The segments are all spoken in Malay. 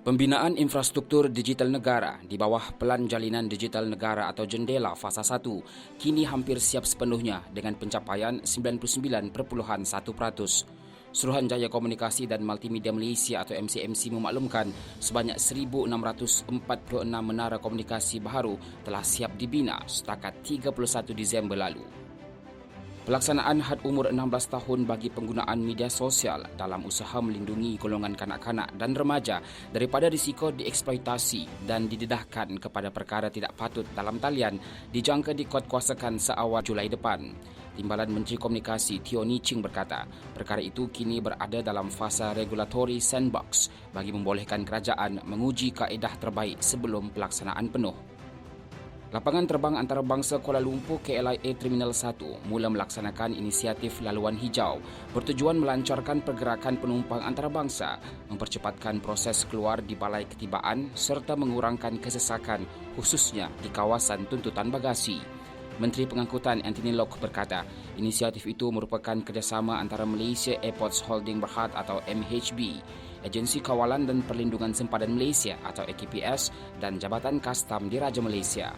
Pembinaan infrastruktur digital negara di bawah Pelan Jalinan Digital Negara atau Jendela Fasa 1 kini hampir siap sepenuhnya dengan pencapaian 99.1%. Suruhanjaya Komunikasi dan Multimedia Malaysia atau MCMC memaklumkan sebanyak 1,646 menara komunikasi baharu telah siap dibina setakat 31 Disember lalu. Pelaksanaan had umur 16 tahun bagi penggunaan media sosial dalam usaha melindungi golongan kanak-kanak dan remaja daripada risiko dieksploitasi dan didedahkan kepada perkara tidak patut dalam talian dijangka dikuatkuasakan seawal Julai depan. Timbalan Menteri Komunikasi Teo Nii Ching berkata, perkara itu kini berada dalam fasa regulatory sandbox bagi membolehkan kerajaan menguji kaedah terbaik sebelum pelaksanaan penuh. Lapangan terbang antarabangsa Kuala Lumpur KLIA Terminal 1 mula melaksanakan inisiatif laluan hijau bertujuan melancarkan pergerakan penumpang antarabangsa, mempercepatkan proses keluar di balai ketibaan serta mengurangkan kesesakan khususnya di kawasan tuntutan bagasi. Menteri Pengangkutan Anthony Locke berkata, inisiatif itu merupakan kerjasama antara Malaysia Airports Holding Berhad atau MHB, Agensi Kawalan dan Perlindungan Sempadan Malaysia atau AKPS dan Jabatan Kastam Diraja Malaysia.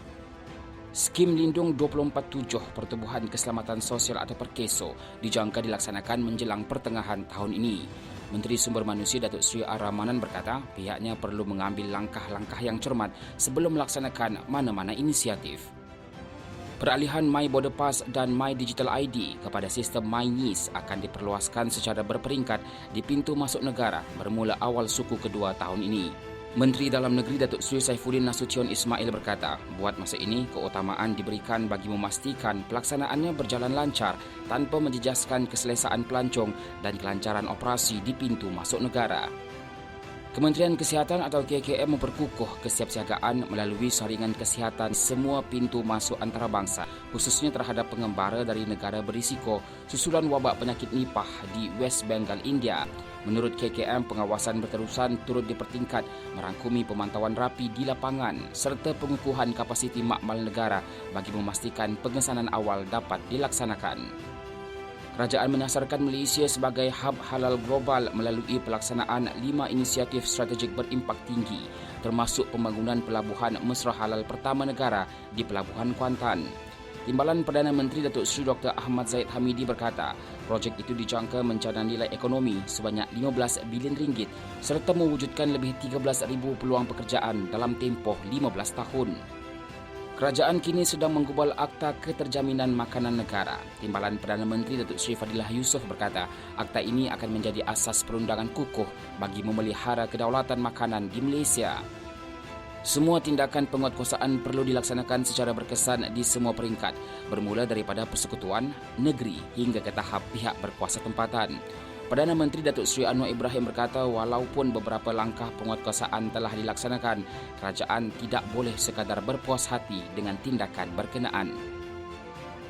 Skim Lindung 247 Pertubuhan Keselamatan Sosial atau Perkeso dijangka dilaksanakan menjelang pertengahan tahun ini. Menteri Sumber Manusia Datuk Seri Ar-Rahmanan berkata pihaknya perlu mengambil langkah-langkah yang cermat sebelum melaksanakan mana-mana inisiatif. Peralihan My Border Pass dan My Digital ID kepada sistem MyNIS akan diperluaskan secara berperingkat di pintu masuk negara bermula awal suku kedua tahun ini. Menteri Dalam Negeri Datuk Seri Saifuddin Nasution Ismail berkata, buat masa ini keutamaan diberikan bagi memastikan pelaksanaannya berjalan lancar tanpa menjejaskan keselesaan pelancong dan kelancaran operasi di pintu masuk negara. Kementerian Kesihatan atau KKM memperkukuh kesiapsiagaan melalui saringan kesihatan semua pintu masuk antarabangsa, khususnya terhadap pengembara dari negara berisiko susulan wabak penyakit Nipah di West Bengal, India. Menurut KKM, pengawasan berterusan turut dipertingkat merangkumi pemantauan rapi di lapangan serta pengukuhan kapasiti makmal negara bagi memastikan pengesanan awal dapat dilaksanakan. Kerajaan menyasarkan Malaysia sebagai hub halal global melalui pelaksanaan 5 inisiatif strategik berimpak tinggi termasuk pembangunan pelabuhan mesra halal pertama negara di Pelabuhan Kuantan. Timbalan Perdana Menteri Datuk Seri Dr. Ahmad Zahid Hamidi berkata, projek itu dijangka mencadangan nilai ekonomi sebanyak 15 bilion ringgit serta mewujudkan lebih 13,000 peluang pekerjaan dalam tempoh 15 tahun. Kerajaan kini sedang menggubal Akta Keterjaminan Makanan Negara. Timbalan Perdana Menteri Datuk Seri Fadilah Yusof berkata, akta ini akan menjadi asas perundangan kukuh bagi memelihara kedaulatan makanan di Malaysia. Semua tindakan penguatkuasaan perlu dilaksanakan secara berkesan di semua peringkat, bermula daripada persekutuan, negeri hingga ke tahap pihak berkuasa tempatan. Perdana Menteri Datuk Seri Anwar Ibrahim berkata walaupun beberapa langkah penguatkuasaan telah dilaksanakan, kerajaan tidak boleh sekadar berpuas hati dengan tindakan berkenaan.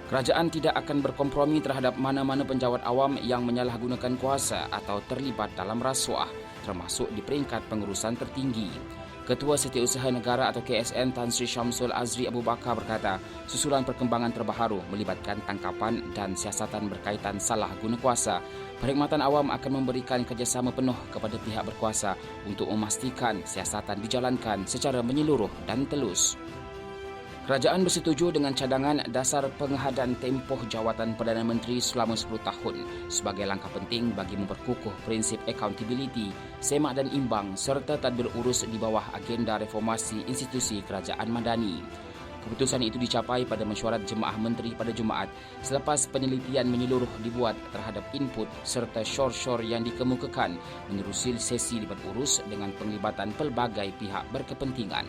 Kerajaan tidak akan berkompromi terhadap mana-mana penjawat awam yang menyalahgunakan kuasa atau terlibat dalam rasuah, termasuk di peringkat pengurusan tertinggi. Ketua Setiausaha Negara atau KSN Tan Sri Syamsul Azri Abu Bakar berkata, susulan perkembangan terbaharu melibatkan tangkapan dan siasatan berkaitan salah guna kuasa. Perkhidmatan awam akan memberikan kerjasama penuh kepada pihak berkuasa untuk memastikan siasatan dijalankan secara menyeluruh dan telus. Kerajaan bersetuju dengan cadangan dasar pengehadan tempoh jawatan Perdana Menteri selama 10 tahun sebagai langkah penting bagi memperkukuh prinsip accountability, semak dan imbang serta tadbir urus di bawah agenda reformasi institusi kerajaan madani. Keputusan itu dicapai pada mesyuarat Jemaah Menteri pada Jumaat selepas penelitian menyeluruh dibuat terhadap input serta syur-syur yang dikemukakan menerusi sesi libat urus dengan penglibatan pelbagai pihak berkepentingan.